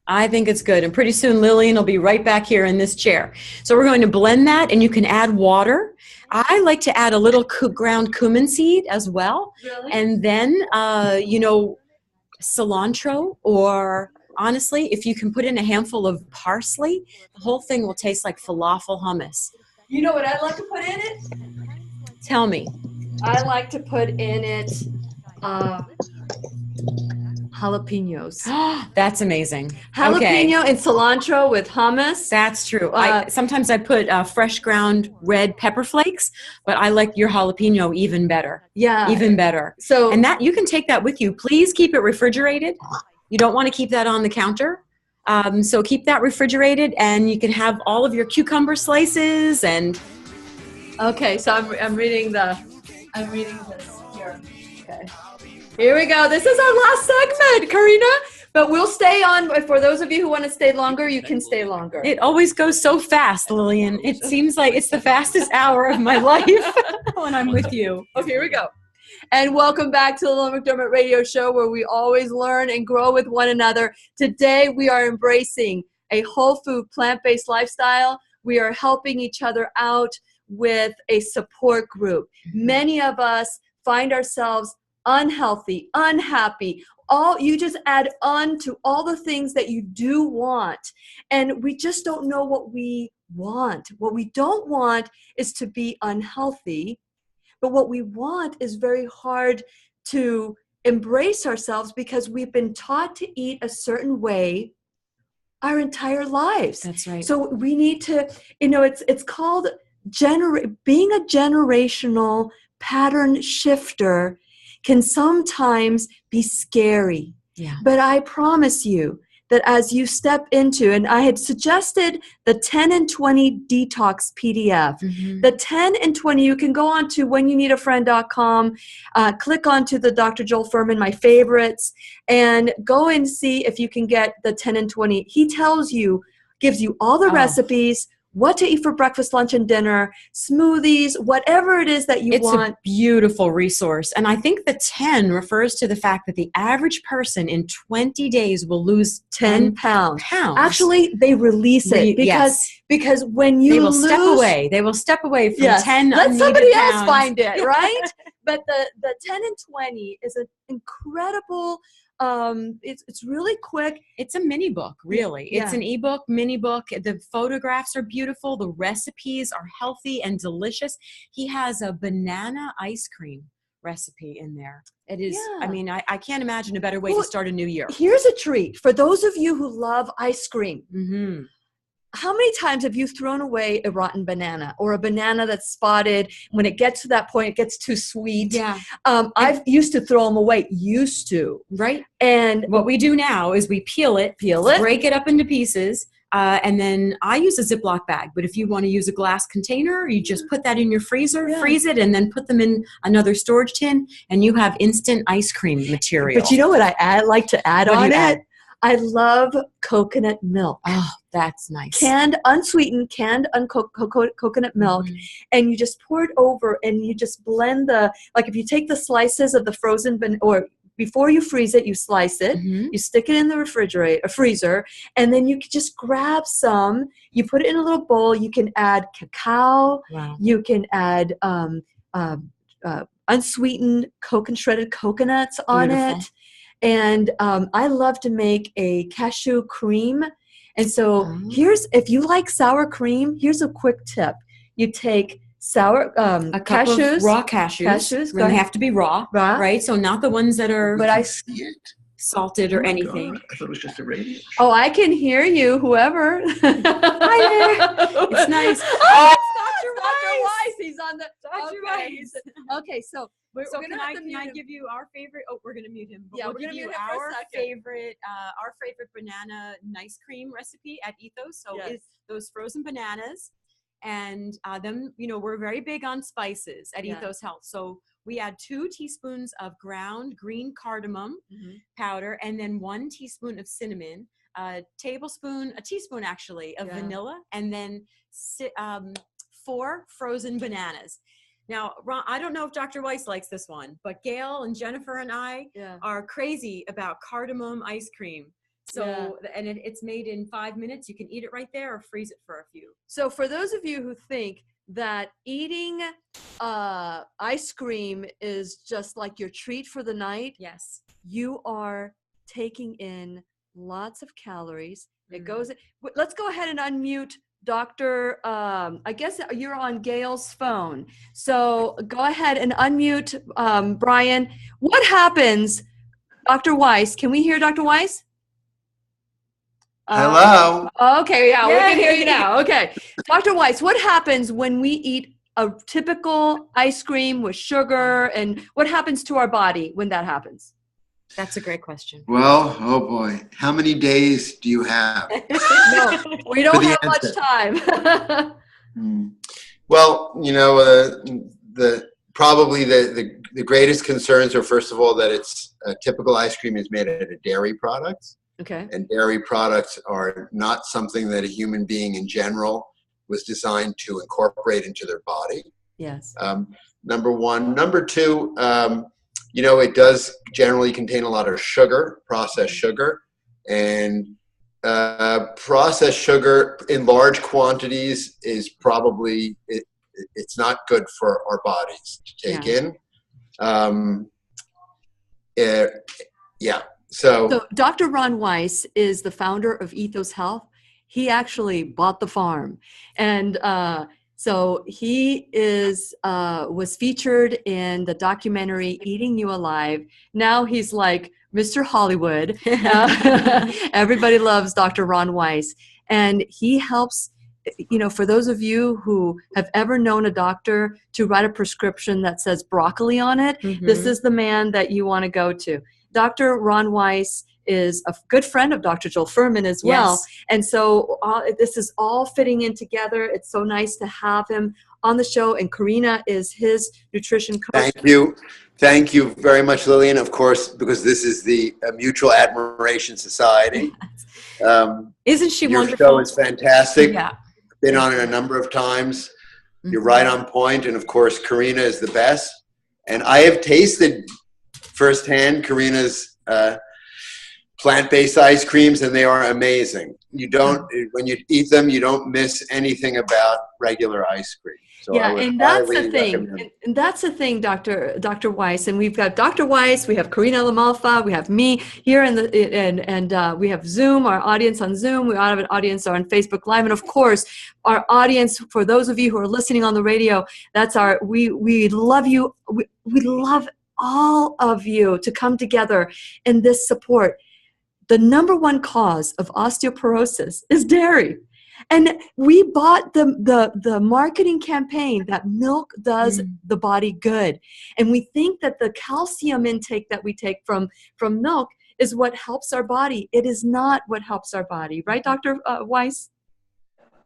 And pretty soon Lillian will be right back here in this chair. So we're going to blend that, and you can add water. I like to add a little ground cumin seed as well. Really? And then, cilantro, or honestly, if you can put in a handful of parsley, the whole thing will taste like falafel hummus. You know what I'd like to put in it? Tell me. I like to put in it jalapenos. That's amazing. Jalapeno and cilantro with hummus. That's true. Sometimes I put fresh ground red pepper flakes, but I like your jalapeno even better. Yeah. Even better. So, and that you can take that with you. Please keep it refrigerated. You don't want to keep that on the counter. So keep that refrigerated, and you can have all of your cucumber slices and. Okay, so I'm reading this here. Okay. Here we go. This is our last segment, Karina. But we'll stay on. For those of you who want to stay longer, you can stay longer. It always goes so fast, Lillian. It seems like it's the fastest hour of my life when I'm with you. Oh, here we go. And welcome back to the Lillian McDermott Radio Show, where we always learn and grow with one another. Today, we are embracing a whole food, plant-based lifestyle. We are helping each other out with a support group. Many of us find ourselves unhealthy, unhappy. You just add to all the things that you do want. And we just don't know what we want. What we don't want is to be unhealthy, But what we want is very hard to embrace ourselves because we've been taught to eat a certain way our entire lives. That's right. So we need to, it's called being a generational pattern shifter can sometimes be scary. Yeah. But I promise you that as you step into, and I had suggested the 10 and 20 detox PDF. Mm-hmm. The 10 and 20, you can go on to whenyouneedafriend.com, click onto the Dr. Joel Fuhrman, my favorites, and go and see if you can get the 10 and 20. He gives you all the recipes, what to eat for breakfast, lunch, and dinner, smoothies, whatever it is that you want. It's a beautiful resource. And I think the 10 refers to the fact that the average person in 20 days will lose 10 pounds. Actually, they release it because when you they will step away. They will step away from 10 Let unneeded somebody else pounds. find it, right? But the 10 and 20 is an incredible. It's really quick. It's a mini book, really. Yeah. It's an ebook, mini book. The photographs are beautiful. The recipes are healthy and delicious. He has a banana ice cream recipe in there. It is, Yeah. I mean, I can't imagine a better way to start a new year. Here's a treat for those of you who love ice cream. Mm-hmm. How many times have you thrown away a rotten banana or a banana that's spotted? When it gets to that point, it gets too sweet. Yeah. I've used to throw them away. Used to. Right. And What we do now is we peel it, break it up into pieces, and then I use a Ziploc bag. But if you want to use a glass container, you just put that in your freezer, freeze it, and then put them in another storage tin, and you have instant ice cream material. But you know what I like to add What do on you it? add? I love coconut milk. Oh, that's nice. Canned, unsweetened, coconut milk. Mhm. And you just pour it over and you just blend if you take the slices of the frozen, or before you freeze it, you slice it, Mhm. you stick it in the freezer, and then you can just grab some, you put it in a little bowl, you can add cacao, Wow. you can add unsweetened shredded coconuts on Beautiful. it. And I love to make a cashew cream. And so if you like sour cream, here's a quick tip. You take a cup cashews, of raw cashews. Go They ahead. have to be raw, right? So not the ones that are salted or anything. I thought it was just a radio. Oh, I can hear you, whoever. Hi there. It's nice. Oh, it's Dr. Weiss. He's on the Dr. okay. Weiss. Okay, so we're So gonna can I give you our favorite? Oh, we're gonna mute him. But Yeah, we'll we're give gonna you mute him for a our second. favorite banana nice cream recipe at Ethos. So Yes. it's those frozen bananas, and them. We're very big on spices at Yeah. Ethos Health. So we add 2 teaspoons of ground green cardamom powder, and then 1 teaspoon of cinnamon, a teaspoon actually of vanilla, and then 4 frozen bananas. Now, Ron, I don't know if Dr. Weiss likes this one, but Gail and Jennifer and I are crazy about cardamom ice cream. So, and it's made in 5 minutes. You can eat it right there or freeze it for a few. So for those of you who think that eating ice cream is just like your treat for the night, yes, you are taking in lots of calories. It goes. Let's go ahead and unmute Dr. I guess you're on Gail's phone. So go ahead and unmute Brian. What happens, Dr. Weiss? Can we hear Dr. Weiss? Hello. Okay, yeah, we can hear you now. Okay. Dr. Weiss, what happens when we eat a typical ice cream with sugar, and what happens to our body when that happens? That's a great question. Well, oh boy, how many days do you have? No, we don't have much time. Well, probably the greatest concerns are, first of all, that it's a typical ice cream is made out of dairy products. Okay. And dairy products are not something that a human being in general was designed to incorporate into their body. Yes. Number one. Number two, it does generally contain a lot of sugar, processed sugar, and processed sugar in large quantities is probably, it's not good for our bodies to take in. So Dr. Ron Weiss is the founder of Ethos Health. He actually bought the farm. And So he was featured in the documentary Eating You Alive. Now he's like Mr. Hollywood. Everybody loves Dr. Ron Weiss. And he helps, for those of you who have ever known a doctor to write a prescription that says broccoli on it, this is the man that you want to go to. Dr. Ron Weiss is a good friend of Dr. Joel Fuhrman as well. Yes. And so this is all fitting in together. It's so nice to have him on the show. And Karina is his nutrition coach. Thank you. Thank you very much, Lillian. Of course, because this is the Mutual Admiration Society. Isn't she your wonderful? Show is fantastic. Yeah. Been on it a number of times. You're right on point. And of course, Karina is the best. And I have tasted firsthand Karina's plant-based ice creams, and they are amazing. When you eat them, you don't miss anything about regular ice cream. So yeah, and that's the thing. And that's the thing, Dr. Weiss. And we've got Dr. Weiss, we have Karina LaMalfa, we have me here and we have Zoom, our audience on Zoom, we have an audience on Facebook Live, and of course, our audience, for those of you who are listening on the radio, we love you. We love all of you to come together in this support. The number one cause of osteoporosis is dairy. And we bought the marketing campaign that milk does the body good. And we think that the calcium intake that we take from milk is what helps our body. It is not what helps our body. Right, Dr. Weiss?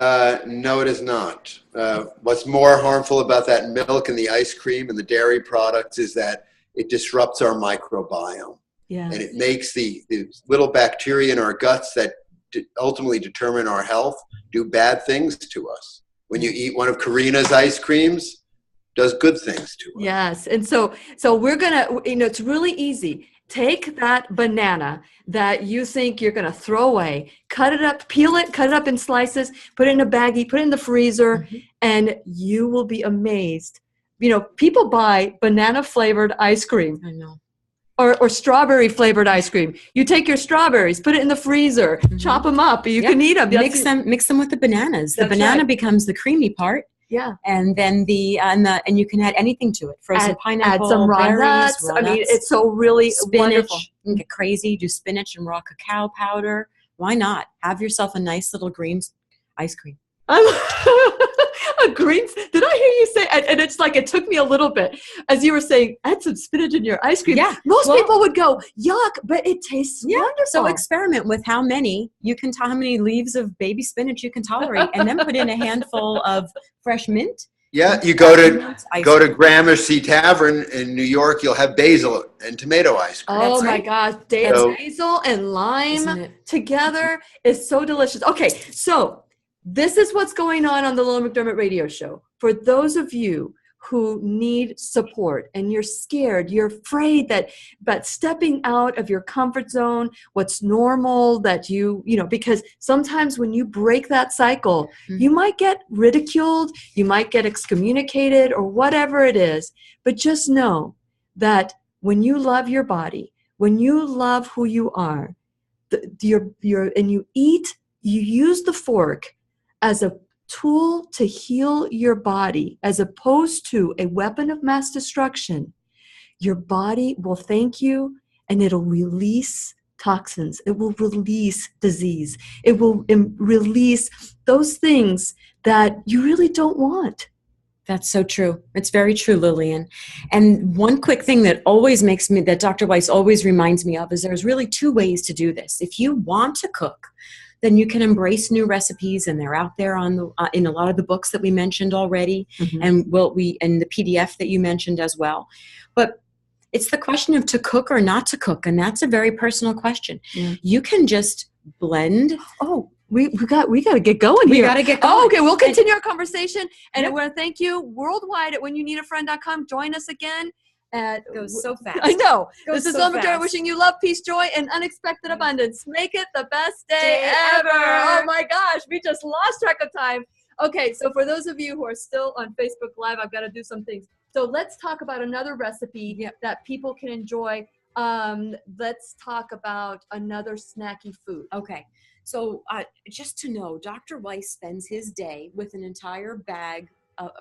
No, it is not. What's more harmful about that milk and the ice cream and the dairy products is that it disrupts our microbiome. Yeah. And it makes the little bacteria in our guts that ultimately determine our health do bad things to us. When you eat one of Karina's ice creams, does good things to us. Yes. And so we're going to, it's really easy. Take that banana that you think you're going to throw away, cut it up, peel it, cut it up in slices, put it in a baggie, put it in the freezer, and you will be amazed. People buy banana flavored ice cream. I know. Or strawberry flavored ice cream. You take your strawberries, put it in the freezer, chop them up, you can eat them. Mix them with the bananas. The banana becomes the creamy part. Yeah. And then and you can add anything to it. Frozen pineapple, add some raw berries, nuts. raw I mean, nuts, it's so really spinach. wonderful. You can get crazy, do spinach and raw cacao powder. Why not? Have yourself a nice little green ice cream. A green, did I hear you say, and it's like it took me a little bit, as you were saying, add some spinach in your ice cream. Yeah. Most people would go, yuck, but it tastes wonderful. So experiment with how many leaves of baby spinach you can tolerate, and then put in a handful of fresh mint. Yeah, you go to Gramercy Tavern in New York, you'll have basil and tomato ice cream. Oh my gosh, basil and lime together is so delicious. Okay, so this is what's going on the Lillian McDermott Radio Show. For those of you who need support and you're scared, you're afraid that stepping out of your comfort zone, what's normal, that because sometimes when you break that cycle, you might get ridiculed, you might get excommunicated or whatever it is. But just know that when you love your body, when you love who you are, and you eat, you use the fork as a tool to heal your body, as opposed to a weapon of mass destruction, your body will thank you, and it'll release toxins. It will release disease. It will release those things that you really don't want. That's so true. It's very true, Lillian. And one quick thing that Dr. Weiss always reminds me of is there's really two ways to do this. If you want to cook, then you can embrace new recipes, and they're out there in a lot of the books that we mentioned already, and the PDF that you mentioned as well. But it's the question of to cook or not to cook, and that's a very personal question. Yeah. You can just blend. Oh, we got to get going here. We got to get going. Oh, okay, we'll continue our conversation, and I want to thank you worldwide at whenyouneedafriend.com. Join us again. It goes so fast. I know. This is so Lillian McDermott wishing you love, peace, joy, and unexpected abundance. Make it the best day ever. Oh my gosh, we just lost track of time. Okay, so for those of you who are still on Facebook Live, I've got to do some things. So let's talk about another recipe that people can enjoy. Let's talk about another snacky food. Okay, so just to know, Dr. Weiss spends his day with an entire bag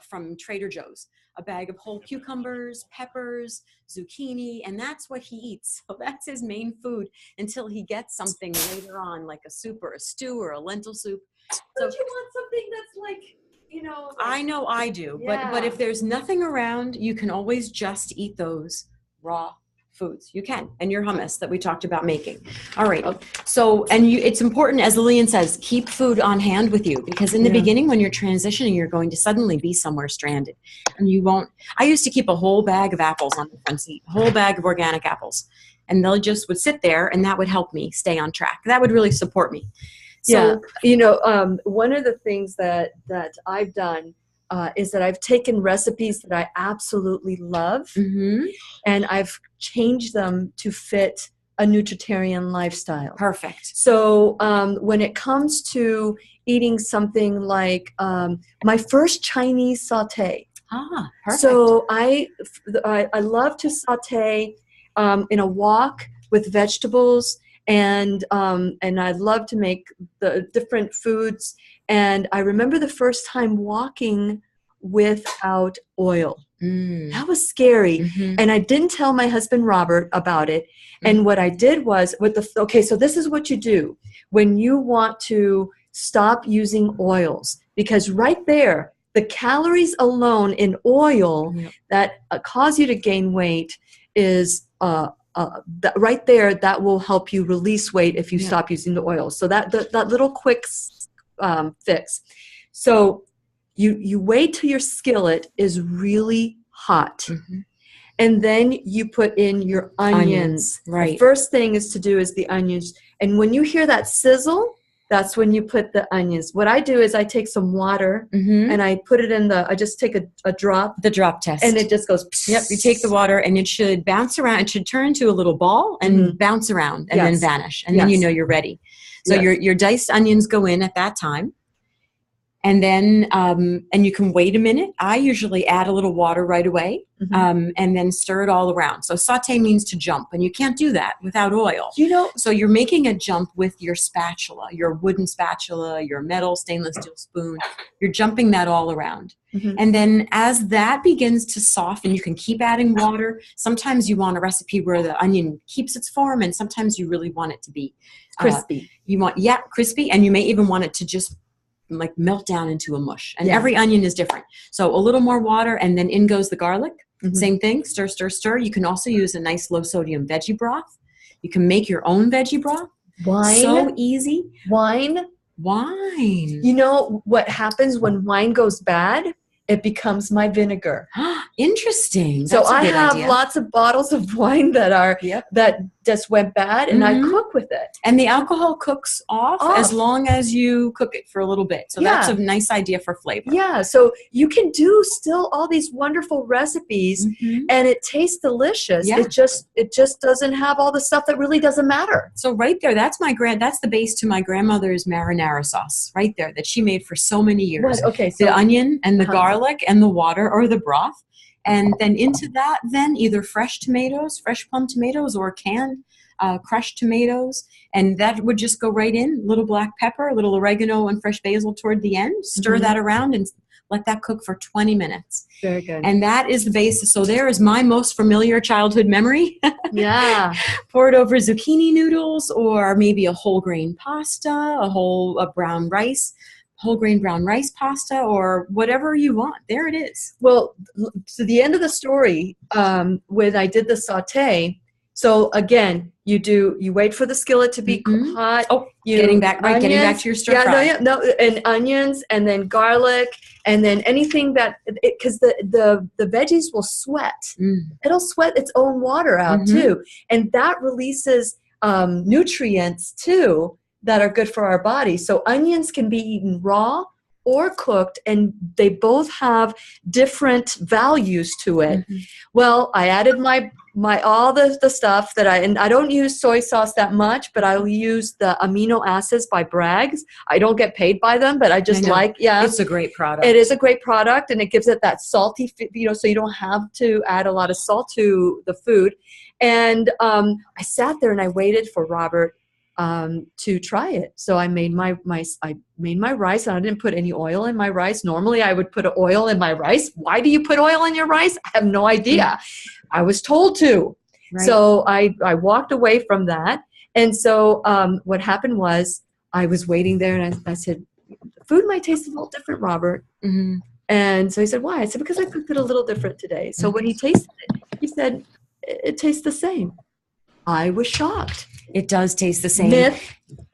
from Trader Joe's, a bag of whole cucumbers, peppers, zucchini, and that's what he eats. So that's his main food until he gets something later on, like a soup or a stew or a lentil soup. So Don't you want something that's like, I know I do, Yeah. but if there's nothing around, you can always just eat those raw foods. You can, and your hummus that we talked about making. All right. So, and it's important, as Lillian says, keep food on hand with you, because in the beginning, when you're transitioning, you're going to suddenly be somewhere stranded, and you won't. I used to keep a whole bag of apples on the front seat, a whole bag of organic apples, and they'll just would sit there, and that would help me stay on track. That would really support me. So, one of the things that I've done is that I've taken recipes that I absolutely love, and I've changed them to fit a nutritarian lifestyle. Perfect. So when it comes to eating something like my first Chinese saute. Perfect. So I love to saute in a wok with vegetables, and I love to make the different foods. And I remember the first time walking without oil. That was scary. And I didn't tell my husband Robert about it. And what I did was so this is what you do when you want to stop using oils, because right there, the calories alone in oil that cause you to gain weight is right there. That will help you release weight if you stop using the oil. So that little quick fix. So you wait till your skillet is really hot. And then you put in your onions. Right. The first thing is the onions. And when you hear that sizzle, that's when you put the onions. What I do is I take some water and I put it I just take a drop. The drop test. And it just goes. Yep. You take the water and it should bounce around. It should turn into a little ball and bounce around and then vanish. And then you know you're ready. So your diced onions go in at that time. And then, and you can wait a minute. I usually add a little water right away, and then stir it all around. So saute means to jump, and you can't do that without oil. So you're making a jump with your spatula, your wooden spatula, your metal stainless steel spoon. You're jumping that all around. And then as that begins to soften, you can keep adding water. Sometimes you want a recipe where the onion keeps its form, and sometimes you really want it to be crispy. Crispy, and you may even want it to just like melt down into a mush. And every onion is different. So a little more water, and then in goes the garlic. Same thing, stir, stir, stir. You can also use a nice low sodium veggie broth. You can make your own veggie broth. Wine. So easy. Wine. You know what happens when wine goes bad? It becomes my vinegar. Interesting. So I have lots of bottles of wine that just went bad, and I cook with it. And the alcohol cooks off as long as you cook it for a little bit. So that's a nice idea for flavor. Yeah. So you can do still all these wonderful recipes, and it tastes delicious. Yeah. It just doesn't have all the stuff that really doesn't matter. So right there, that's the base to my grandmother's marinara sauce right there that she made for so many years. What? Okay. So the onion and the garlic and the water or the broth. And then into that, then either fresh plum tomatoes, or canned crushed tomatoes. And that would just go right in. Little black pepper, a little oregano, and fresh basil toward the end. Stir that around and let that cook for 20 minutes. Very good. And that is the basis. So there is my most familiar childhood memory. Yeah. Pour it over zucchini noodles, or maybe a whole grain pasta, a brown rice. Whole grain brown rice pasta, or whatever you want. There it is. Well, to the end of the story, when I did the saute, so again, you wait for the skillet to be hot. Oh, getting back to your stir fry. And onions, and then garlic, and then anything because the veggies will sweat. It'll sweat its own water out too, and that releases nutrients too that are good for our body. So onions can be eaten raw or cooked, and they both have different values to it. Well, I added my all the stuff and I don't use soy sauce that much, but I'll use the amino acids by Bragg's. I don't get paid by them, but I just it's a great product. It is a great product, and it gives it that salty, so you don't have to add a lot of salt to the food. And I sat there and I waited for Robert to try it. So I made my rice, and I didn't put any oil in my rice. Normally I would put oil in my rice. Why do you put oil in your rice? I have no idea. I was told to. Right. So I walked away from that. And so what happened was I was waiting there, and I said, food might taste a little different, Robert. Mm-hmm. And so he said, why? I said, because I cooked it a little different today. So when he tasted it, he said, it tastes the same. I was shocked. It does taste the same.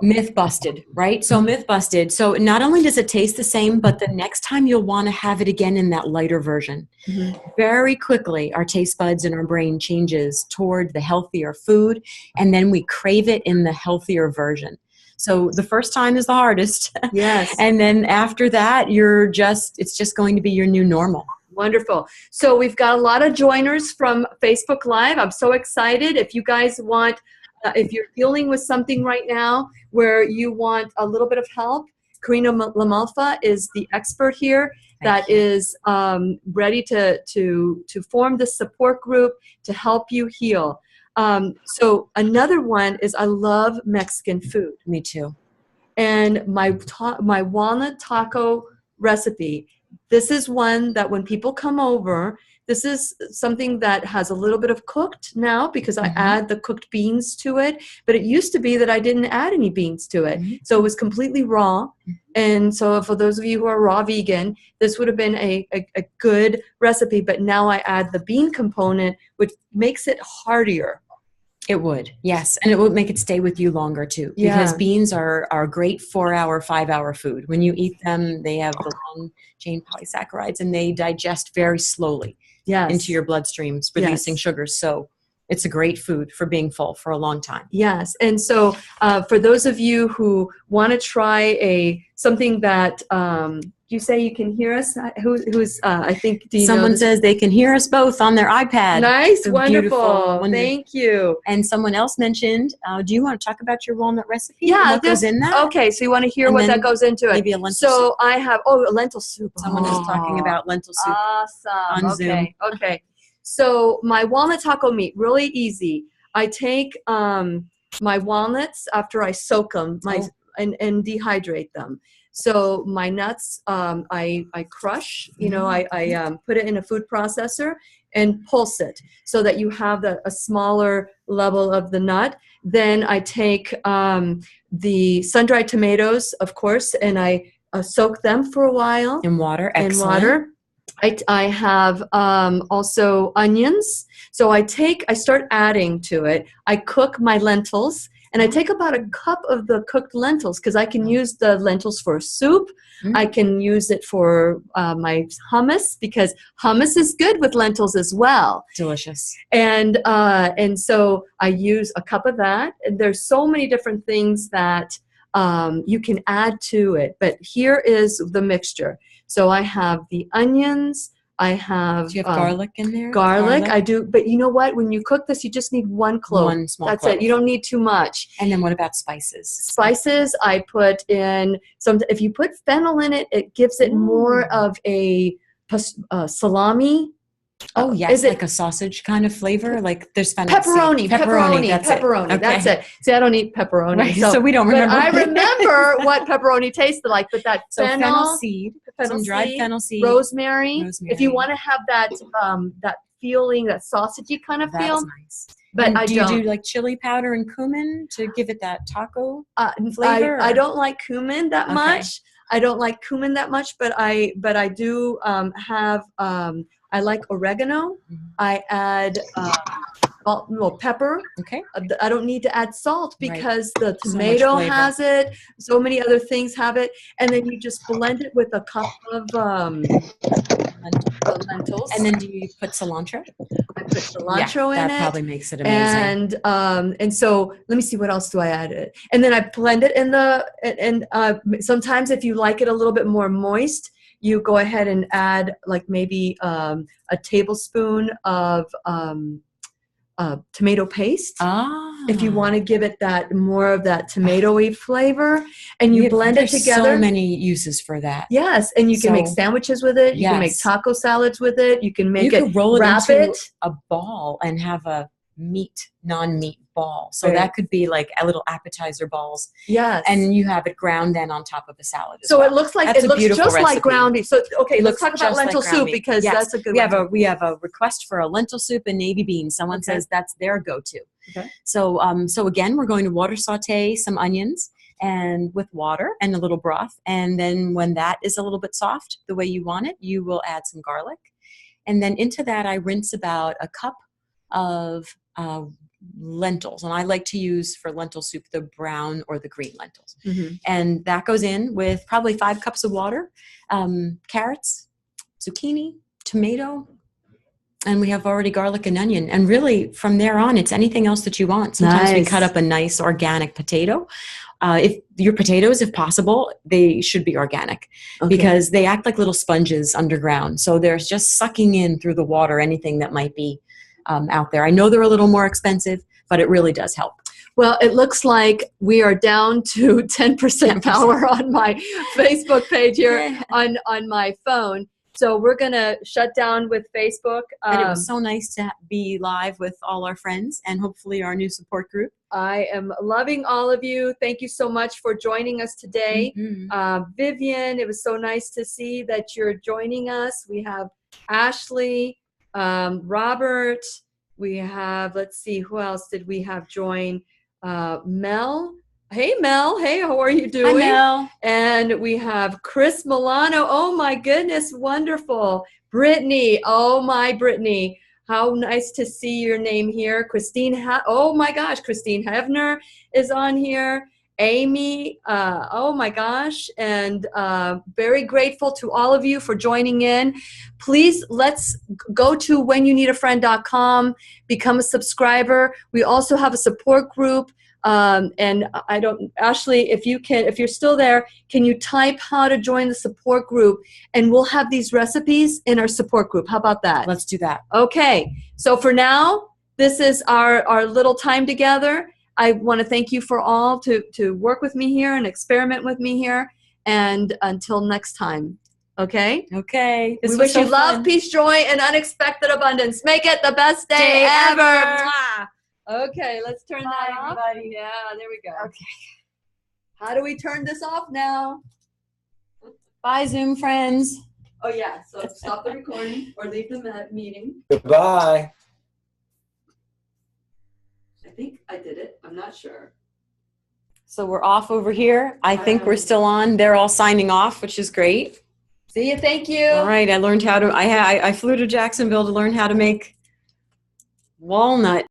Myth busted, right? So myth busted. So not only does it taste the same, but the next time you'll want to have it again in that lighter version. Mm-hmm. Very quickly, our taste buds and our brain changes toward the healthier food, and then we crave it in the healthier version. So the first time is the hardest. Yes. And then after that, it's just going to be your new normal. Wonderful. So we've got a lot of joiners from Facebook Live. I'm so excited. If you guys want, if you're dealing with something right now where you want a little bit of help, Karina LaMalfa is the expert here that is ready to form the support group to help you heal. So another one is I love Mexican food. Me too. And my walnut taco recipe, this is one that when people come over, this is something that has a little bit of cooked now because I add the cooked beans to it. But it used to be that I didn't add any beans to it. Mm-hmm. So it was completely raw. And so for those of you who are raw vegan, this would have been a good recipe. But now I add the bean component, which makes it heartier. It would, yes. And it would make it stay with you longer too. Because beans are great 4-hour, 5-hour food. When you eat them, they have the long chain polysaccharides and they digest very slowly into your bloodstreams, releasing sugars. So it's a great food for being full for a long time. Yes. And so for those of you who want to try something that you say you can hear us? Who's I think someone says they can hear us both on their iPad. Nice, So wonderful. Thank you. And someone else mentioned, do you want to talk about your walnut recipe? Yeah, what goes in that? Okay, so you want to hear what that goes into it? Maybe a lentil soup. So I have a lentil soup. Someone is talking about lentil soup. Awesome. On Zoom. Okay. So my walnut taco meat, really easy. I take my walnuts after I soak them and dehydrate them. So my nuts, I crush, I put it in a food processor and pulse it so that you have a smaller level of the nut. Then I take the sun-dried tomatoes, of course, and I soak them for a while. In water, excellent. In water. I have also onions. So I start adding to it. I cook my lentils. And I take about a cup of the cooked lentils because I can use the lentils for soup. Mm-hmm. I can use it for my hummus because hummus is good with lentils as well. Delicious. And so I use a cup of that. And there's so many different things that you can add to it. But here is the mixture. So I have the onions. I have. Do you have garlic in there? Garlic, I do. But you know what? When you cook this, you just need one clove. One small That's clove. it. You don't need too much. And then what about spices? Spices, I put in some. If you put fennel in it, it gives it more of a salami. Oh, yes, is it like a sausage kind of flavor? Like there's fennel. Pepperoni. That's Okay. That's it. See, I don't eat pepperoni. Right, so we don't remember. But I remember what pepperoni tasted like. But that fennel seed, some dried fennel seed, rosemary. If you want to have that that feeling, that sausagey kind of feel. That's nice. But do you do like chili powder and cumin to give it that taco flavor? I don't like cumin that much. I don't like cumin that much, but I do have. I like oregano. Mm-hmm. I add pepper. Okay. I don't need to add salt because the tomato has it. So many other things have it. And then you just blend it with a cup of lentils. And then do you put cilantro? I put cilantro in it. That probably makes it amazing. And so let me see, what else do I add? And then I blend it in sometimes if you like it a little bit more moist, you go ahead and add like maybe a tablespoon of tomato paste. If you want to give it that more of that tomatoey flavor, and you blend it together. So many uses for that. Yes, and you can make sandwiches with it. You can make taco salads with it. You can make roll it wrap into it a ball and have a non-meat ball. So Right. that could be like a little appetizer balls. Yes. And you have it ground then on top of a salad as so well. it looks like That's it a looks beautiful just like recipe. ground beef. So okay, It let's looks talk about just like lentil ground soup beef. because Yes. that's a good we one. have a request for a lentil soup and navy beans. Someone Okay. says that's their go-to. Okay. So so again, we're going to water saute some onions and with water and a little broth. And then when that is a little bit soft, the way you want it, you will add some garlic. And then into that, I rinse about a cup of lentils. And I like to use for lentil soup the brown or the green lentils. Mm-hmm. And that goes in with probably 5 cups of water, carrots, zucchini, tomato, and we have already garlic and onion. And really, from there on, it's anything else that you want. Sometimes we Nice. cut up a nice organic potato. If your potatoes, if possible, they should be organic because they act like little sponges underground. So they're just sucking in through the water anything that might be out there. I know they're a little more expensive, but it really does help. Well, it looks like we are down to 10% power on my Facebook page here on my phone. So we're going to shut down with Facebook. But it was so nice to be live with all our friends and hopefully our new support group. I am loving all of you. Thank you so much for joining us today. Mm-hmm. Vivian, it was so nice to see that you're joining us. We have Ashley, Robert. We have, let's see, who else did we have join? Mel. Hey, Mel. Hey, how are you doing? Hi, Mel. And we have Chris Milano. Oh, my goodness. Wonderful. Brittany. Oh, my Brittany. How nice to see your name here. Christine. Oh, my gosh. Christine Hevner is on here. Amy. Oh, my gosh. And very grateful to all of you for joining in. Please, let's go to whenyouneedafriend.com, become a subscriber. We also have a support group. And I don't, Ashley, if you're still there, can you type how to join the support group? And we'll have these recipes in our support group. How about that? Let's do that. Okay. So for now, this is our little time together. I want to thank you for all to work with me here and experiment with me here. And until next time. Okay? Okay. We wish you love, peace, joy, and unexpected abundance. Make it the best day ever. Mwah. Okay, let's turn that off. Everybody. Yeah, there we go. Okay. How do we turn this off now? Bye, Zoom friends. Oh, yeah. So stop the recording or leave the meeting. Goodbye. I think I did it. I'm not sure. So we're off over here. I think we're still on. They're all signing off, which is great. See you. Thank you. All right. I learned how to, I flew to Jacksonville to learn how to make walnut